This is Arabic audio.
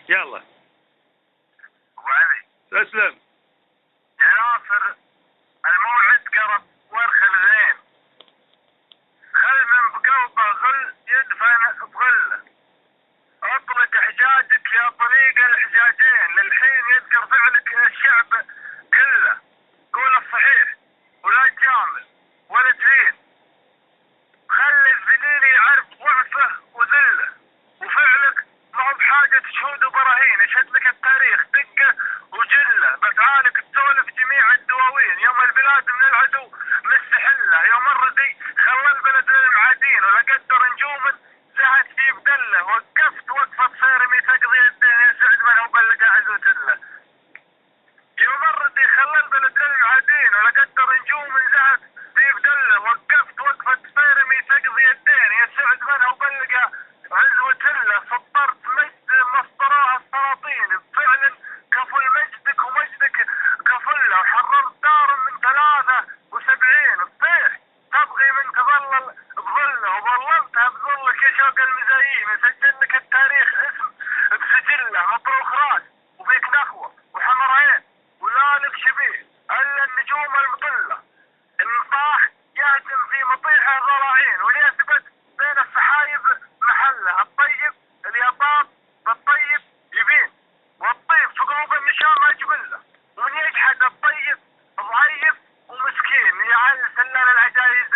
يلا. ابو علي. تسلم. يا ناصر، الموعد قرب وارخل زين. خل من بقلبه غل يدفن بغله. اطلق حجاجك يا طريق الحجاجين، للحين يذكر فعلك الشعب كله. قول الصحيح ولا تجامل ولا تلين. خلي الذليل يعرف ضعفه وذله، وفعلك ما هو بحاجة شهود وبراهين. يشهد لك التاريخ دقه وجله، بافعالك تسولف جميع الدواوين. يوم البلاد من العدو مستحله، يوم الردي خلى البلد للمعادين، ولا قدر نجوم زهت في بدله. وقفت وقفة صيرمي تقضي الدين، يا سعد من هو بلق عزوة. يوم الردي خلى البلد للمعادين، ولا قدر نجوم زهت في بدله. وقفت وقفة صيرمي تقضي الدين، يا سعد من هو بلق عزوة. سطرت مجد مسطراها السلاطين، بفعل كفل مجدك ومجدك كفله. وحررت دار من 73 الطيح تبغي من تظلل بظله، وظللتها بظلك يا شوق المزايين. وسجل لك التاريخ اسم بسجله، مطروخ راس وفيك نخوه وحمر عين ولا لك شبيه الا النجوم المطله. النصاح يهجم في مطيح الضراعين، وليثبت بين السحايب محله. الطيب اليطاب بالطيب يبين، والطيب في قلوب النشام اجمله. ومن يجحد الطيب ضعيف ومسكين. يعل سلال العجايز